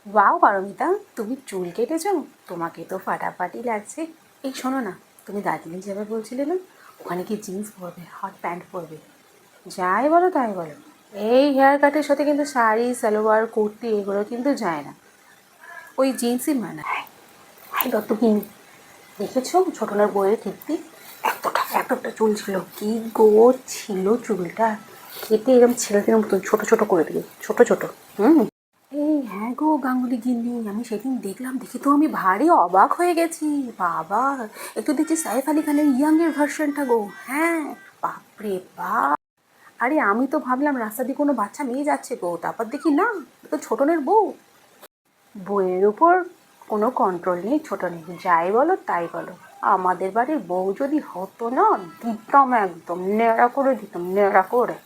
Wow Paromita, তুমি চুল কেটেছো? তোমাকে তো ফাটাফাটি লাগছে। এই শোনো না, তুমি দার্জিলিং যাবে বলছিলে না? ওখানে কি জিন্স পরবে, হট প্যান্ট পরবে? যাই বলো তাই বলো, এই হেয়ার কাটের সাথে কিন্তু শাড়ি, সালোয়ার, কুর্তি এগুলো কিন্তু যায় না। ওই জিন্সই মানায়। হ্যাঁ দত্ত কিনি, দেখেছো ছোটনার বইয়ের কীর্তি? এতটা চুল ছিল, কি গো ছিল চুলটা! কেটে এরকম ছেলেদের মতন ছোট ছোট করে দিল, ছোট ছোট। হুম। এই হ্যাঁ গো গাঙ্গুলি গিন্নি, আমি সেদিন দেখলাম, দেখে তো আমি ভারী অবাক হয়ে গেছি। বাবা, একটু দেখছি সাইফ আলি খানের ইয়াংয়ের ভার্সনটা গো। হ্যাঁ, বাপরে বাপ! আরে আমি তো ভাবলাম রাস্তা দিয়ে কোনো বাচ্চা মেয়ে যাচ্ছে গো, তারপর দেখি না, এ তো ছোটনের বউ। বইয়ের উপর কোনো কন্ট্রোল নেই ছোটনের, যাই বলো তাই বলো। আমাদের বাড়ির বউ যদি হতো না, দিতাম একদম ন্যাড়া করে দিতাম, ন্যাড়া করে।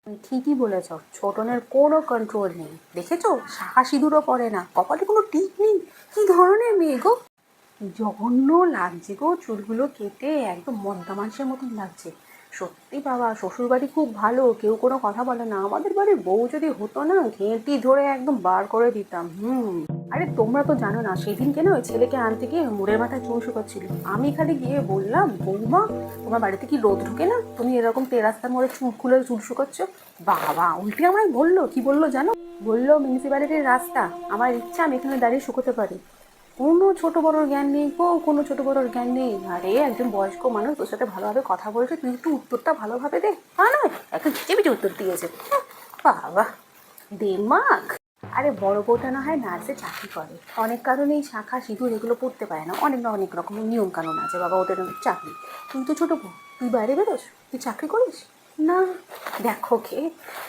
তুমি ঠিকই বলেছ, ছোটনের কোনো কন্ট্রোল নেই। দেখেছো, শাখা সিঁদুরও পরে না, কপালে কোনো টিক নেই। কি ধরনের মেয়ে গো! জঘন্য লাগছে গো, চুলগুলো কেটে একদম মদ্দা মাংসের মতন লাগছে। সত্যি বাবা, শ্বশুরবাড়ি খুব ভালো, কেউ কোনো কথা বলে না। আমাদের বাড়ির বউ যদি হতো না, ঘেঁটি ধরে একদম বার করে দিতাম। আরে তোমরা তো জানো না, সেদিনকে না ওই ছেলেকে আনতে গিয়ে মুড়ের মাথায় চুল শুকাচ্ছিল। আমি খালি গিয়ে বললাম, বৌমা তোমার বাড়িতে কি রোদ ঢুকে না? তুমি এরকম রাস্তার মোড়ে চুল খুলে চুল শুকাচ্ছ। বাবা উল্টে আমায় বললো, কি বললো জানো? বললো মিউনিসিপ্যালিটির রাস্তা, আমার ইচ্ছা আমি এখানে দাঁড়িয়ে শুকোতে পারি। কোনো ছোট বড়োর জ্ঞান নেই গো, কোনো ছোট বড়োর জ্ঞান নেই। আরে একজন বয়স্ক মানুষ তোর সাথে ভালোভাবে কথা বলছে, তুই একটু উত্তরটা ভালোভাবে দে। তা নয়, একটু ঝিচে পিচে উত্তর দিয়েছে। বাবা, দেমাগ! আরে বড় বউটা না হয় নার্সে চাকরি করে, অনেক কারণেই শাঁখা সিঁদুর এগুলো পড়তে পারে না, অনেক না অনেক রকমের নিয়ম কানুন আছে বাবা, ওদের চাকরি। তুই তো ছোটো বউ, তুই বাইরে বেরোস, তুই চাকরি করিস না? দেখো কে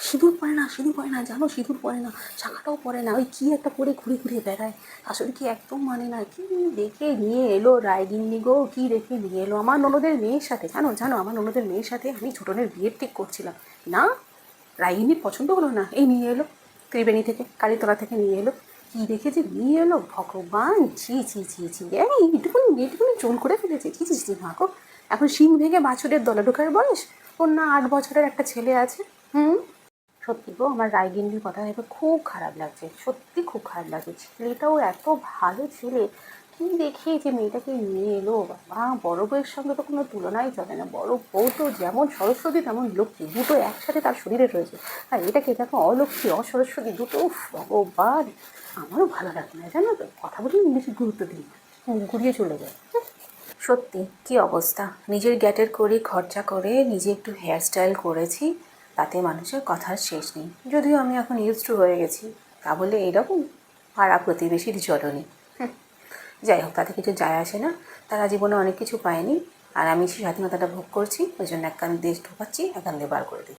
সিঁদুর পরে না, সিঁদুর পরে না জানো, সিঁদুর পরে না, শাঁখাটাও পরে না, ওই কী একটা পরে ঘুরে ঘুরে বেড়ায়। আসলে কি একদম মানে না, কি দেখে নিয়ে এলো রায়গিন্নি গো, কি দেখে নিয়ে এলো আমার ননদের মেয়ের সাথে। জানো জানো, আমার ননদের মেয়ের সাথে আমি ছোটনের বিয়ের ঠিক করছিলাম না, রায়গিন্নির পছন্দ হলো না, এই নিয়ে এলো ত্রিবেণী থেকে, কালীতলা থেকে নিয়ে এলো। কী দেখে যে নিয়ে এলো ভগবান! ছি ছি ছি ছি, এইটুকুনি মেয়েটুকুনি চুল করে ফেলেছে, ছি ছি ছি মা গো! এখন শিং ভেঙে বাছুরের দলে ঢোকার বয়স। ওর না 8 বছরের একটা ছেলে আছে। সত্যি গো, আমার রায়গিন্নির কথা ভেবে খুব খারাপ লাগছে, সত্যি খুব খারাপ লাগছে। ছেলেটাও এত ভালো ছেলে, কী দেখে যে মেয়েটাকে নিয়ে এলো বাবা! বড় বউয়ের সঙ্গে তো কোনো তুলনাই চলে না। বড় বউ তো যেমন সরস্বতী তেমন লক্ষ্মী, দুটো একসাথে তার শরীরে রয়েছে। আর এটাকে দেখো অলক্ষ্মী অসরস্বতী দুটো, উফ ভগবান! আমারও ভালো লাগে না জানো তো, কথা বলি বেশি গুরুত্ব দিই না, ঘুরিয়ে চলে যায়। সত্যি কী অবস্থা, নিজের গ্যাটের করে খরচা করে নিজে একটু হেয়ার স্টাইল করেছি, তাতে মানুষের কথার শেষ নেই। যদিও আমি এখন ইউজড টু হয়ে গেছি, তা বলে এইরকম পাড়া প্রতিবেশীর জননী। যাই হোক, তাতে কিছু যায় আসে না। তারা জীবনে অনেক কিছু পায়নি, আর আমি সেই স্বাধীনতাটা ভোগ করছি। ওই জন্য এক কান দিয়ে ঢোকাচ্ছি, এক কান দিয়ে বার করে দিচ্ছি।